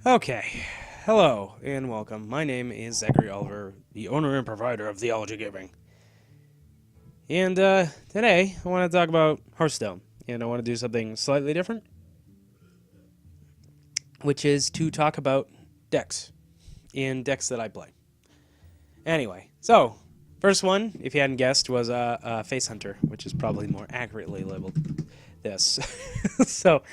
Okay, hello and welcome. My name is Zachary Oliver, the owner and provider of Theology Gaming. And today I want to talk about Hearthstone, and I want to do something slightly different, which is to talk about decks and decks that I play. Anyway, so first one, if you hadn't guessed, was Face Hunter, which is probably more accurately labeled this. So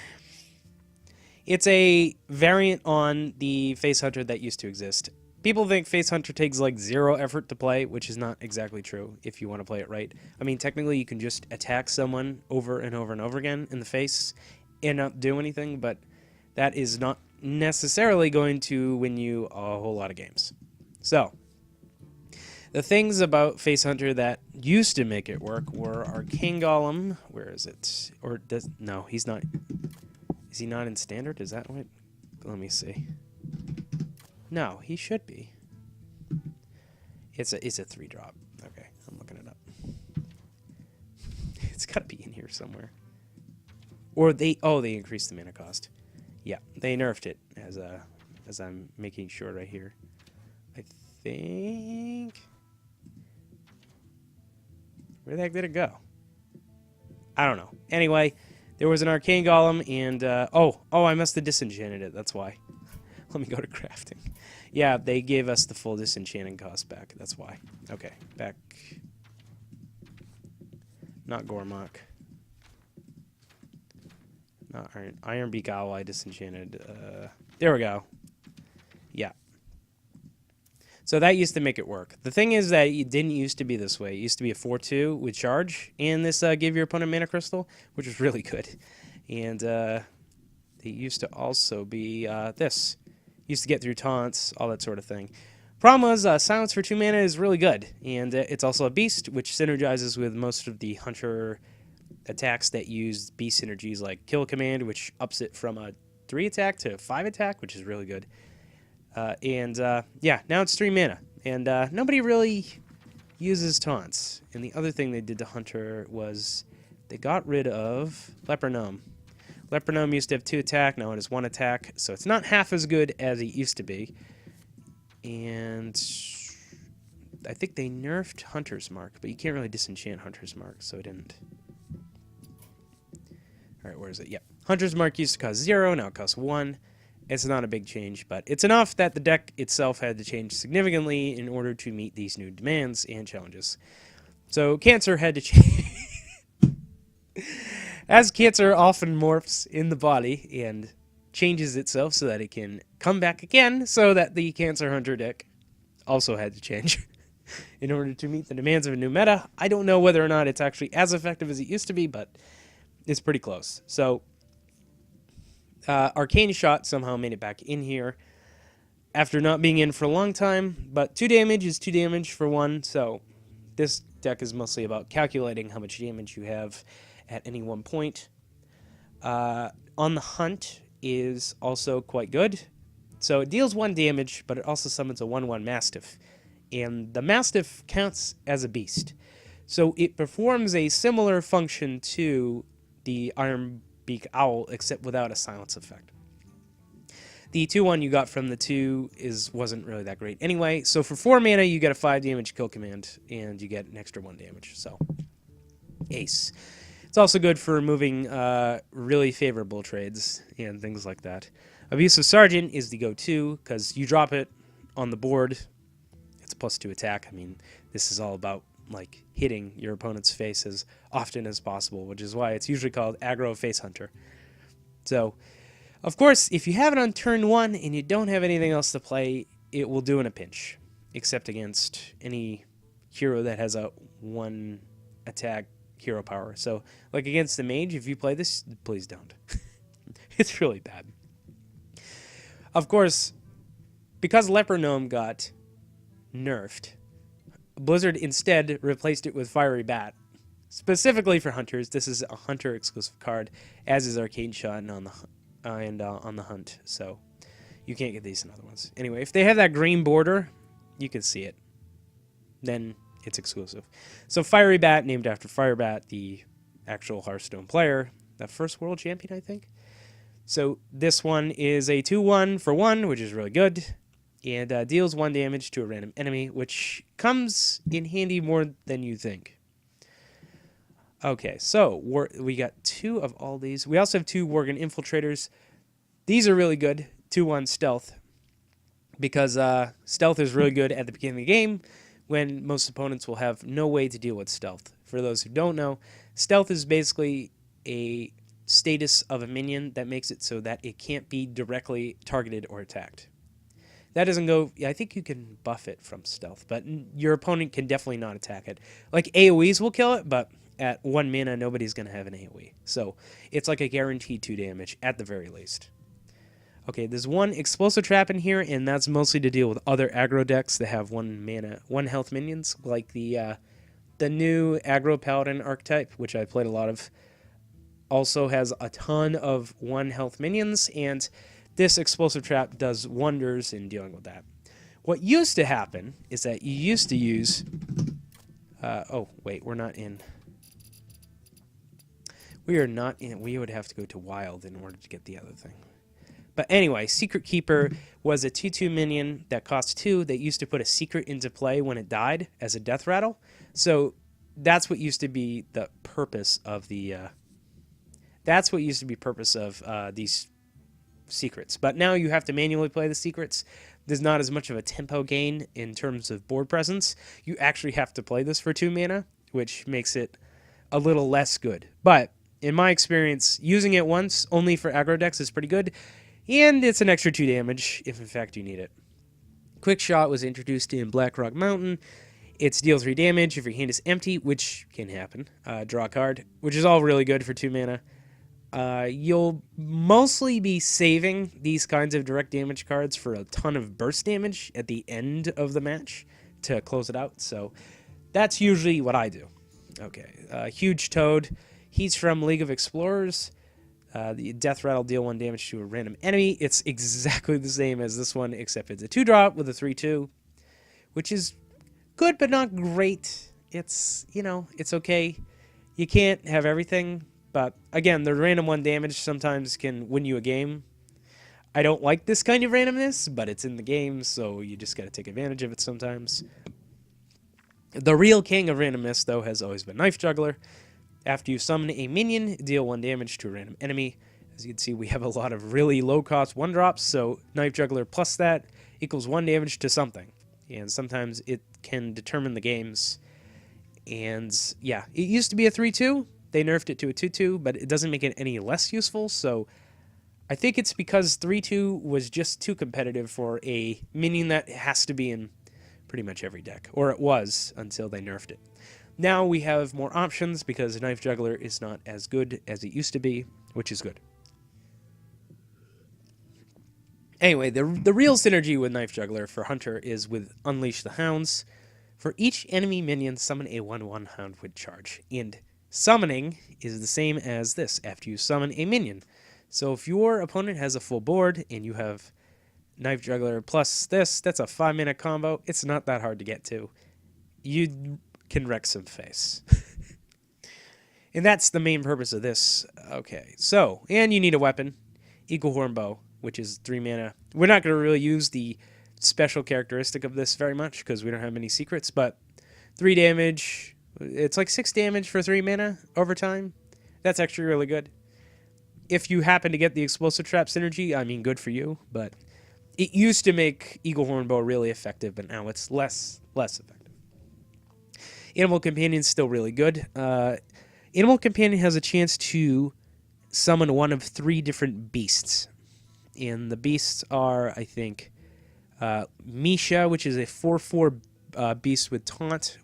it's a variant on the Face Hunter that used to exist. People think Face Hunter takes like zero effort to play, which is not exactly true if you want to play it right. I mean, technically, you can just attack someone over and over and over again in the face and not do anything, but that is not necessarily going to win you a whole lot of games. So, the things about Face Hunter that used to make it work were Arcane Golem. Where is it? Or does no? He's not. Is he not in standard? Is that what? Let me see. No, he should be. It's a 3-drop. Okay, I'm looking it up. It's got to be in here somewhere. Or they increased the mana cost. Yeah, they nerfed it as I'm making sure right here. I think. Where the heck did it go? I don't know. Anyway, there was an Arcane Golem, and I must have disenchanted it. That's why. Let me go to crafting. Yeah, they gave us the full disenchanting cost back. That's why. Okay, back. Not Gormok. Not Iron Beak Owl. I disenchanted. There we go. Yeah. So that used to make it work. The thing is that it didn't used to be this way. It used to be a 4-2 with charge, and this gave your opponent mana crystal, which was really good. And it used to also be this. Used to get through taunts, all that sort of thing. Problem was, silence for 2 mana is really good, and it's also a beast, which synergizes with most of the hunter attacks that use beast synergies, like Kill Command, which ups it from a 3 attack to 5 attack, which is really good. Yeah, now it's 3 mana, and nobody really uses taunts. And the other thing they did to Hunter was they got rid of Leper Gnome. Leper Gnome used to have 2 attack, now it has 1 attack, so it's not half as good as it used to be. And I think they nerfed Hunter's Mark, but you can't really disenchant Hunter's Mark, so it didn't. Alright, where is it? Yep. Hunter's Mark used to cost 0, now it costs 1. It's not a big change, but it's enough that the deck itself had to change significantly in order to meet these new demands and challenges. So Cancer had to change. As cancer often morphs in the body and changes itself so that it can come back again, so that the Cancer Hunter deck also had to change in order to meet the demands of a new meta. I don't know whether or not it's actually as effective as it used to be, but it's pretty close. So Arcane Shot somehow made it back in here after not being in for a long time, but 2 damage is 2 damage for 1, so this deck is mostly about calculating how much damage you have at any one point. On the Hunt is also quite good. So it deals 1 damage, but it also summons a 1/1 Mastiff. And the Mastiff counts as a beast. So it performs a similar function to the Iron Beak Owl, except without a silence effect. The 2/1 you got from the 2 wasn't really that great. Anyway, so for 4 mana, you get a 5 damage kill command, and you get an extra 1 damage. So, ace. It's also good for removing really favorable trades and things like that. Abusive Sergeant is the go-to, because you drop it on the board. It's a +2 attack. I mean, this is all about like hitting your opponent's face as often as possible, which is why it's usually called Aggro Face Hunter. So, of course, if you have it on turn 1 and you don't have anything else to play, it will do in a pinch, except against any hero that has a 1 attack hero power. So, like against the mage, if you play this, please don't. It's really bad. Of course, because Leper Gnome got nerfed, Blizzard instead replaced it with Fiery Bat. Specifically for hunters, this is a hunter exclusive card, as is Arcane Shot and on the Hunt. So you can't get these in other ones. Anyway, if they have that green border, you can see it. Then it's exclusive. So Fiery Bat, named after Firebat, the actual Hearthstone player, the first world champion, I think. So this one is a 2/1 for 1, which is really good, and deals 1 damage to a random enemy, which comes in handy more than you think. Okay, so we got 2 of all these. We also have 2 Worgen Infiltrators. These are really good, 2/1 stealth, because stealth is really good at the beginning of the game when most opponents will have no way to deal with stealth. For those who don't know, stealth is basically a status of a minion that makes it so that it can't be directly targeted or attacked. That doesn't go... I think you can buff it from stealth, but your opponent can definitely not attack it. Like, AoEs will kill it, but at 1 mana, nobody's going to have an AoE. So it's like a guaranteed 2 damage at the very least. Okay, there's 1 explosive trap in here, and that's mostly to deal with other aggro decks that have 1 mana, 1 health minions, like the new aggro paladin archetype, which I played a lot of. Also has a ton of 1 health minions, and this explosive trap does wonders in dealing with that. What used to happen is that you used to use... oh, wait, we're not in... We are not in... We would have to go to Wild in order to get the other thing. But anyway, Secret Keeper was a 2/2 minion that cost 2 that used to put a secret into play when it died as a death rattle. So that's what used to be the purpose of the... That's what used to be purpose of these secrets. But now you have to manually play the secrets. There's not as much of a tempo gain in terms of board presence. You actually have to play this for 2 mana, which makes it a little less good. But in my experience, using it once only for aggro decks is pretty good. And it's an extra 2 damage if in fact you need it. Quick Shot was introduced in Blackrock Mountain. It's deal 3 damage if your hand is empty, which can happen. Draw a card, which is all really good for 2 mana. You'll mostly be saving these kinds of direct damage cards for a ton of burst damage at the end of the match to close it out. So that's usually what I do. Okay, Huge Toad. He's from League of Explorers. The Death Rattle deal 1 damage to a random enemy. It's exactly the same as this one, except it's a 2-drop with a 3/2, which is good but not great. It's, you know, it's okay. You can't have everything. But, again, the random 1 damage sometimes can win you a game. I don't like this kind of randomness, but it's in the game, so you just gotta take advantage of it sometimes. The real king of randomness, though, has always been Knife Juggler. After you summon a minion, deal 1 damage to a random enemy. As you can see, we have a lot of really low-cost 1-drops, so Knife Juggler plus that equals 1 damage to something. And sometimes it can determine the games. And, yeah, it used to be a 3/2. They nerfed it to a 2/2, but it doesn't make it any less useful, so I think it's because 3/2 was just too competitive for a minion that has to be in pretty much every deck, or it was until they nerfed it. Now we have more options because Knife Juggler is not as good as it used to be, which is good. Anyway, the real synergy with Knife Juggler for Hunter is with Unleash the Hounds. For each enemy minion, summon a 1/1 Hound with charge, and summoning is the same as this after you summon a minion. So if your opponent has a full board and you have Knife Juggler plus this, that's a 5-minute combo. It's not that hard to get to. You can wreck some face. And that's the main purpose of this. Okay, so, and you need a weapon. Eagle Horn Bow, which is 3 mana. We're not going to really use the special characteristic of this very much because we don't have many secrets, but 3 damage... It's like 6 damage for 3 mana over time. That's actually really good. If you happen to get the Explosive Trap synergy, I mean, good for you. But it used to make Eagle Horn Bow really effective, but now it's less effective. Animal Companion's still really good. Animal Companion has a chance to summon one of 3 different beasts. And the beasts are, I think, Misha, which is a 4/4 beast with taunt,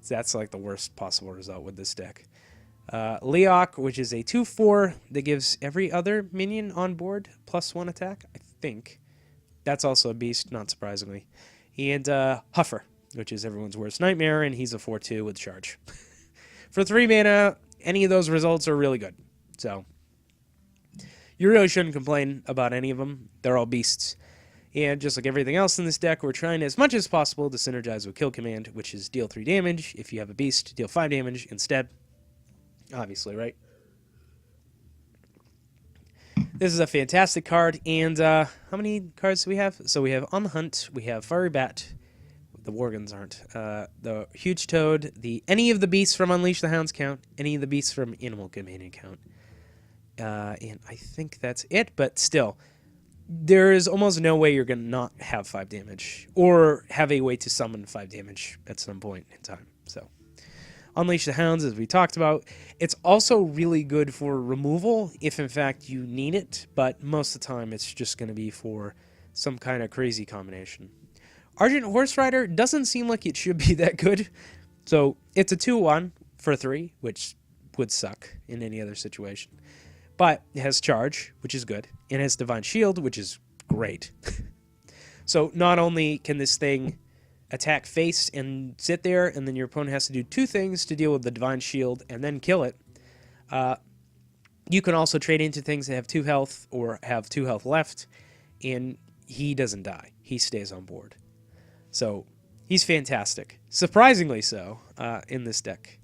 that's like the worst possible result with this deck. Leok, which is a 2/4 that gives every other minion on board +1 attack, I think. That's also a beast, not surprisingly. And Huffer, which is everyone's worst nightmare, and he's a 4/2 with charge. For 3 mana, any of those results are really good. So you really shouldn't complain about any of them. They're all beasts. And just like everything else in this deck, we're trying as much as possible to synergize with Kill Command, which is deal 3 damage. If you have a beast, deal 5 damage instead. Obviously, right? This is a fantastic card, and how many cards do we have? So we have On the Hunt, we have Fiery Bat, the Worgons aren't, the Huge Toad, any of the beasts from Unleash the Hounds count, any of the beasts from Animal Companion count. And I think that's it, but still, there is almost no way you're going to not have 5 damage, or have a way to summon 5 damage at some point in time, so... Unleash the Hounds, as we talked about. It's also really good for removal if, in fact, you need it, but most of the time it's just going to be for some kind of crazy combination. Argent Horse Rider doesn't seem like it should be that good, so it's a 2-1 for 3, which would suck in any other situation. But it has Charge, which is good, and it has Divine Shield, which is great. So not only can this thing attack face and sit there, and then your opponent has to do 2 things to deal with the Divine Shield and then kill it. You can also trade into things that have 2 health or have 2 health left, and he doesn't die. He stays on board. So he's fantastic. Surprisingly so in this deck.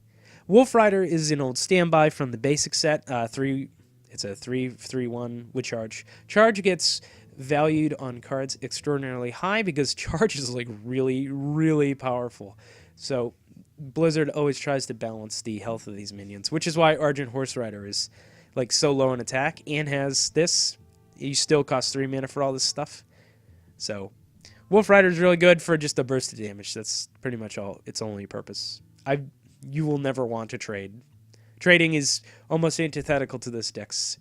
Wolf Rider is an old standby from the basic set. It's a 3/3/1 with Charge. Charge gets valued on cards extraordinarily high because Charge is like really, really powerful. So Blizzard always tries to balance the health of these minions, which is why Argent Horse Rider is like so low in attack and has this. You still cost 3 mana for all this stuff. So Wolf Rider is really good for just a burst of damage. That's pretty much all its only purpose. You will never want to trade. Trading is almost antithetical to this deck's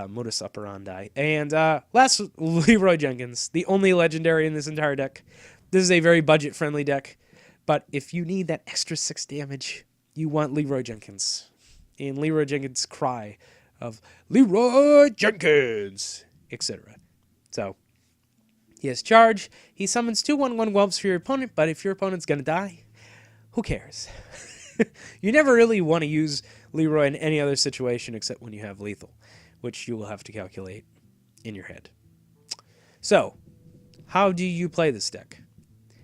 modus operandi. And last, Leroy Jenkins, the only legendary in this entire deck. This is a very budget-friendly deck, but if you need that extra 6 damage, you want Leroy Jenkins. And Leroy Jenkins' cry of, Leroy Jenkins, etc. So, he has Charge. He summons 2/1/1 whelps for your opponent, but if your opponent's going to die, who cares? You never really want to use Leroy in any other situation except when you have lethal, which you will have to calculate in your head. So, how do you play this deck?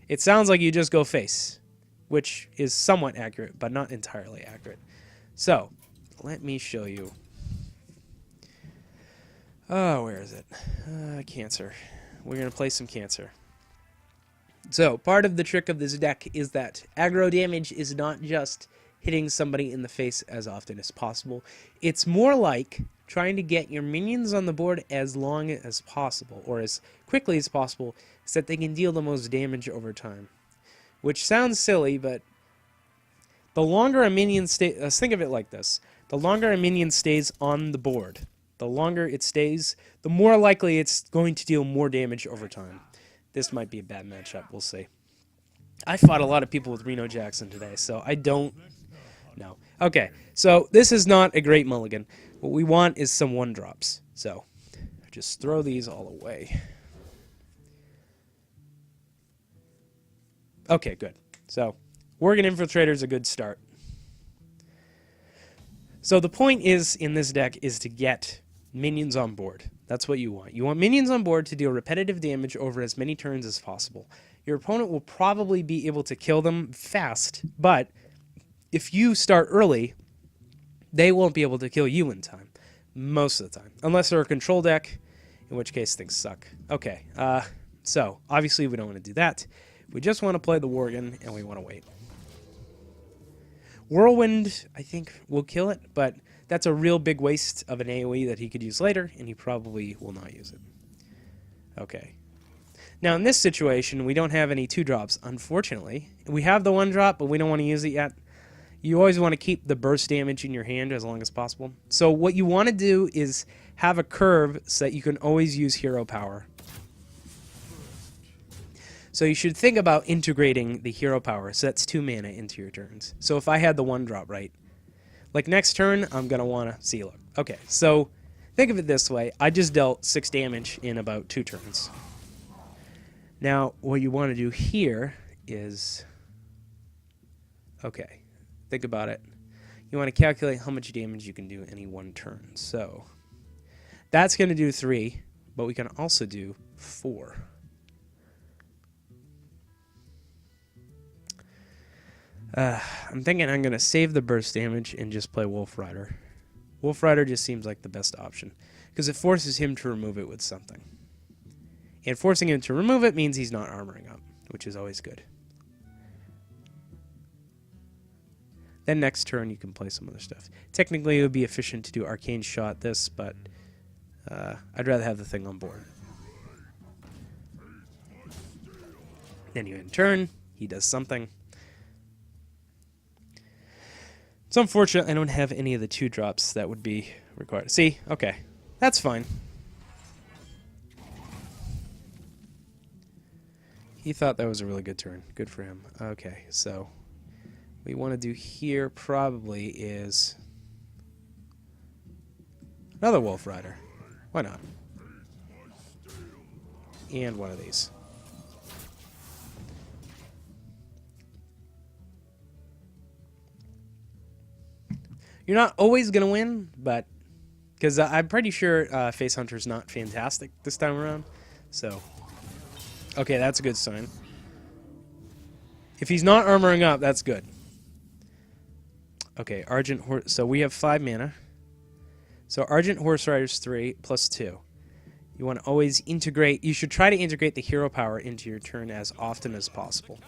It sounds like you just go face, which is somewhat accurate, but not entirely accurate. So, let me show you. Oh, where is it? Cancer. We're going to play some Cancer. So, part of the trick of this deck is that aggro damage is not just hitting somebody in the face as often as possible. It's more like trying to get your minions on the board as long as possible, or as quickly as possible, so that they can deal the most damage over time. Which sounds silly, but the longer a minion stays... Let's think of it like this. The longer a minion stays on the board, the longer it stays, the more likely it's going to deal more damage over time. This might be a bad matchup, we'll see. I fought a lot of people with Reno Jackson today, so I don't know. Okay, so this is not a great mulligan. What we want is some 1-drops. So, just throw these all away. Okay, good. So, Worgen Infiltrator is a good start. So the point is, in this deck, is to get minions on board. That's what you want. You want minions on board to deal repetitive damage over as many turns as possible. Your opponent will probably be able to kill them fast, but if you start early, they won't be able to kill you in time. Most of the time. Unless they're a control deck, in which case things suck. Okay, so obviously we don't want to do that. We just want to play the Worgen, and we want to wait. Whirlwind, I think, will kill it, but that's a real big waste of an AoE that he could use later, and he probably will not use it. Okay. Now, in this situation, we don't have any 2-drops, unfortunately. We have the 1-drop, but we don't want to use it yet. You always want to keep the burst damage in your hand as long as possible. So what you want to do is have a curve so that you can always use hero power. So you should think about integrating the hero power, so that's 2 mana into your turns. So if I had the 1-drop right, like next turn, I'm going to want to seal it. Okay, so think of it this way. I just dealt 6 damage in about 2 turns. Now, what you want to do here is... Okay, think about it. You want to calculate how much damage you can do any 1 turn. So that's going to do 3, but we can also do 4. I'm thinking I'm going to save the burst damage and just play Wolf Rider. Wolf Rider just seems like the best option. because it forces him to remove it with something. And forcing him to remove it means he's not armoring up, which is always good. Then next turn you can play some other stuff. Technically it would be efficient to do Arcane Shot this, but I'd rather have the thing on board. Then you end turn, he does something. It's unfortunate I don't have any of the 2-drops that would be required. See? Okay. That's fine. He thought that was a really good turn. Good for him. Okay, so what we want to do here probably is another Wolf Rider. Why not? And one of these. You're not always going to win, but because I'm pretty sure Face Hunter's not fantastic this time around. So, okay, that's a good sign. If he's not armoring up, that's good. Okay, Argent Horse. So we have 5 mana. So Argent Horse Rider's 3 plus 2. You want to always integrate. You should try to integrate the hero power into your turn as often as possible.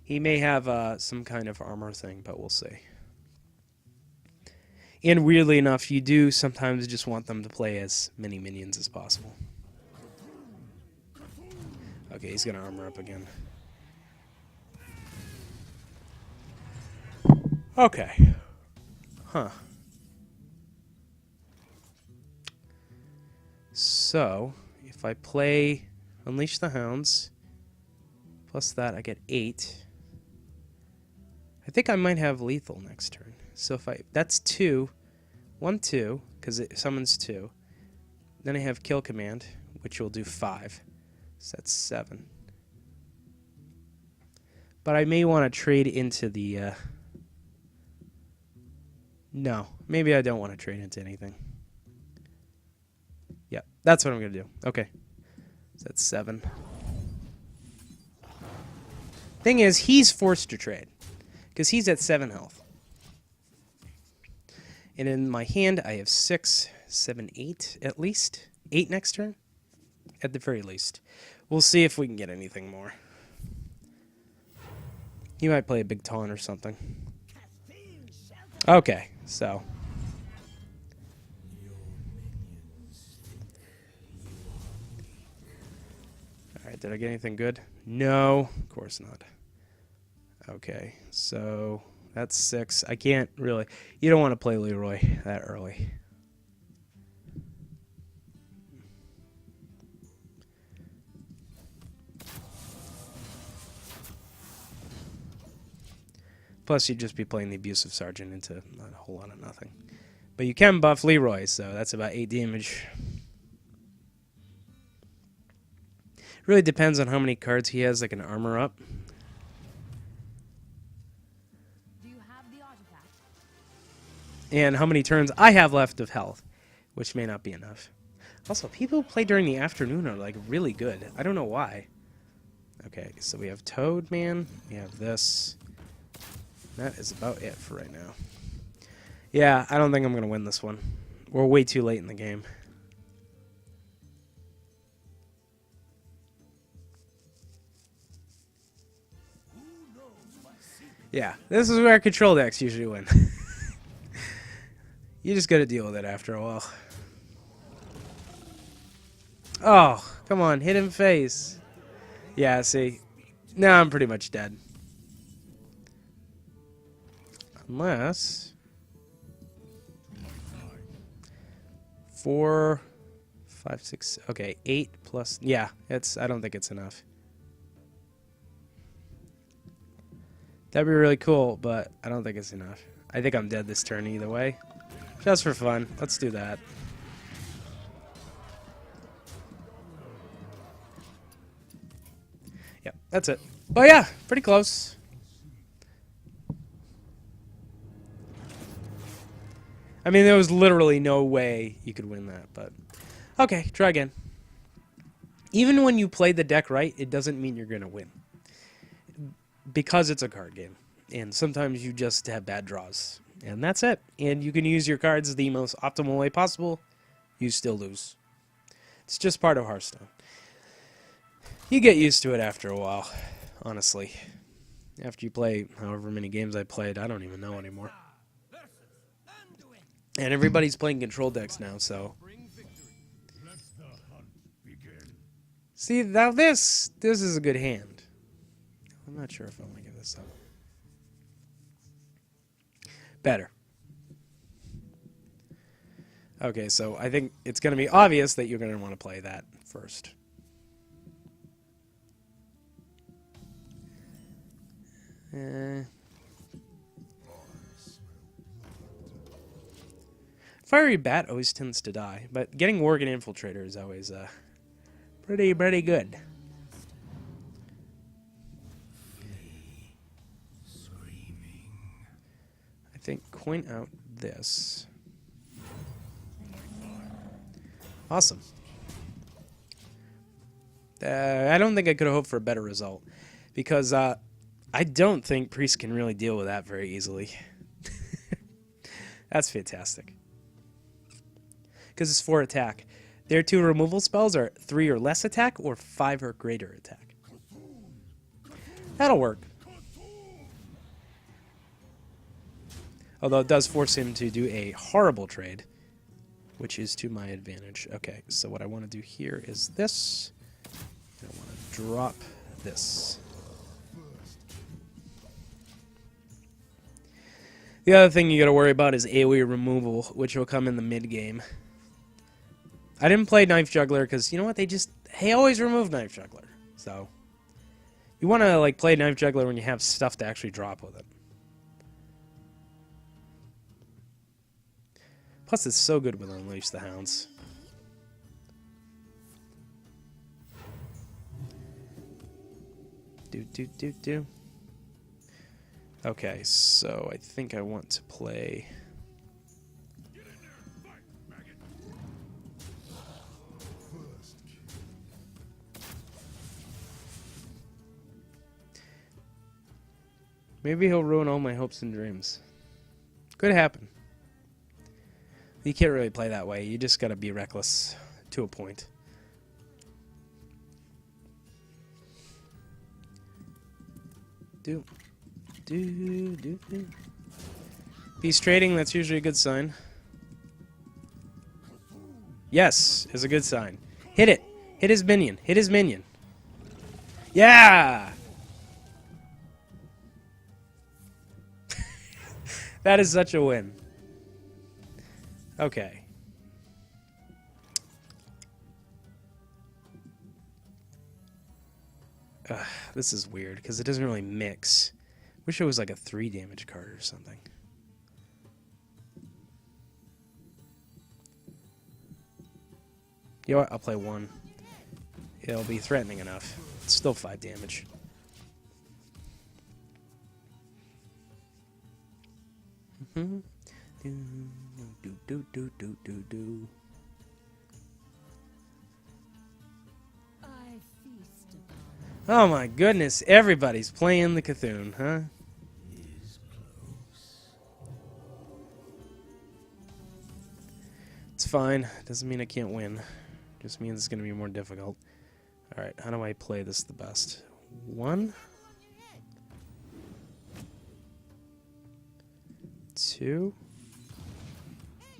He may have some kind of armor thing, but we'll see. And weirdly enough, you do sometimes just want them to play as many minions as possible. Okay, he's going to armor up again. Okay. Huh. So, if I play Unleash the Hounds, plus that I get 8. I think I might have lethal next turn. So if that's 2, 1, 2, because it summons 2. Then I have kill command, which will do 5. So that's 7. But I may want to trade into the... No, maybe I don't want to trade into anything. Yeah, that's what I'm going to do. Okay. So that's 7. Thing is, he's forced to trade. Because he's at 7 health. And in my hand, I have 6, 7, 8 at least. 8 next turn? At the very least. We'll see if we can get anything more. He might play a big taunt or something. Okay, so. Alright, did I get anything good? No, of course not. Okay, so that's 6. I can't really... You don't want to play Leroy that early. Plus, you'd just be playing the Abusive Sergeant into a whole lot of nothing. But you can buff Leroy, so that's about 8 damage. Really depends on how many cards he has that can armor up. And how many turns I have left of health, which may not be enough. Also, people who play during the afternoon are, like, really good. I don't know why. Okay, so we have Toad Man. We have this. That is about it for right now. Yeah, I don't think I'm going to win this one. We're way too late in the game. Yeah, this is where control decks usually win. You just gotta deal with it after a while. Oh, come on, hit him face. Yeah, see. Now I'm pretty much dead. Unless... 4, 5, 6... Okay, 8 plus... Yeah, I don't think it's enough. That'd be really cool, but I don't think it's enough. I think I'm dead this turn either way. Just for fun. Let's do that. Yep, that's it. But yeah, pretty close. I mean, there was literally no way you could win that, but... Okay, try again. Even when you play the deck right, it doesn't mean you're going to win. Because it's a card game. And sometimes you just have bad draws. And that's it. And you can use your cards the most optimal way possible. You still lose. It's just part of Hearthstone. You get used to it after a while, honestly. After you play however many games I played, I don't even know anymore. And everybody's playing control decks now, so... See, now this is a good hand. I'm not sure if I want to give this up. Better. Okay, so I think it's going to be obvious that you're going to want to play that first. Fiery Bat always tends to die, but getting Worgen Infiltrator is always pretty good. I think coin out this. Awesome. I don't think I could have hoped for a better result, because I don't think Priest can really deal with that very easily. That's fantastic. Because it's 4 attack. Their 2 removal spells are 3 or less attack or 5 or greater attack. That'll work. Although it does force him to do a horrible trade, which is to my advantage. Okay, so what I want to do here is this. I want to drop this. The other thing you got to worry about is AoE removal, which will come in the mid game. I didn't play Knife Juggler because, you know what, they always remove Knife Juggler. So, you want to like play Knife Juggler when you have stuff to actually drop with it. Plus, it's so good with Unleash the Hounds. Do. Okay, so I think I want to play... Maybe he'll ruin all my hopes and dreams. Could happen. You can't really play that way. You just gotta be reckless to a point. If he's trading, that's usually a good sign. Yes, is a good sign. Hit it. Hit his minion. Hit his minion. Yeah! That is such a win. Okay. This is weird, because it doesn't really mix. Wish it was like a 3 damage card or something. You know what? I'll play 1. It'll be threatening enough. It's still 5 damage. Oh my goodness, everybody's playing the Cthulhu, huh? It's fine. Doesn't mean I can't win. Just means it's going to be more difficult. Alright, how do I play this the best? 1, 2,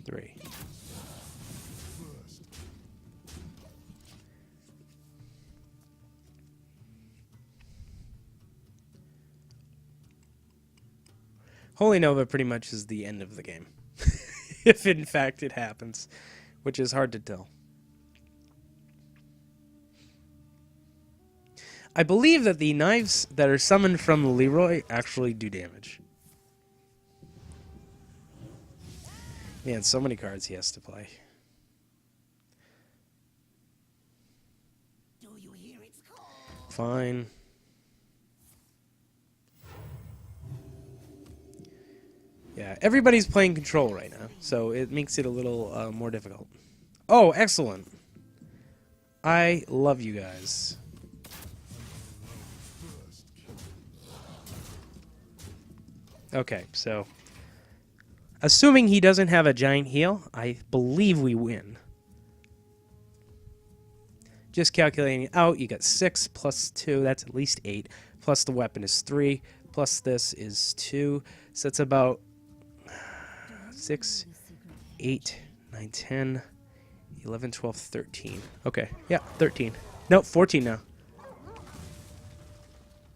3. Holy Nova pretty much is the end of the game. If in fact it happens, which is hard to tell. I believe that the knives that are summoned from Leroy actually do damage. Man, so many cards he has to play. Do you hear its call? Fine. Yeah, everybody's playing control right now, so it makes it a little more difficult. Oh, excellent. I love you guys. Okay, so Assuming he doesn't have a giant heal, I believe we win. Just calculating it out, you got 6 plus 2, that's at least 8. Plus the weapon is 3, plus this is 2. So that's about 6, 8, 9, 10, 11, 12, 13. Okay, yeah, 13. Nope, 14 now.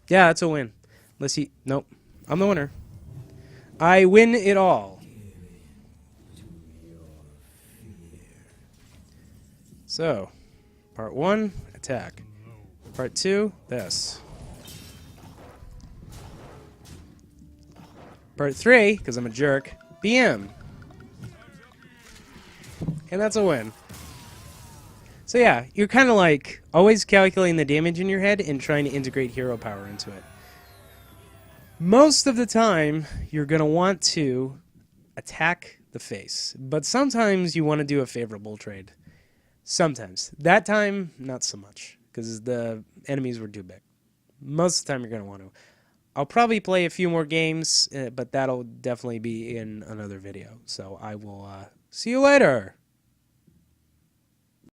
Yeah, that's a win. Unless he... Nope, I'm the winner. I win it all. So, part 1, attack. Part 2, this. Part 3, because I'm a jerk, BM. And that's a win. So yeah, you're kind of like always calculating the damage in your head and trying to integrate hero power into it. Most of the time, you're going to want to attack the face. But sometimes you want to do a favorable trade. Sometimes. That time, not so much, because the enemies were too big. Most of the time, you're going to want to. I'll probably play a few more games, but that'll definitely be in another video. So I will see you later.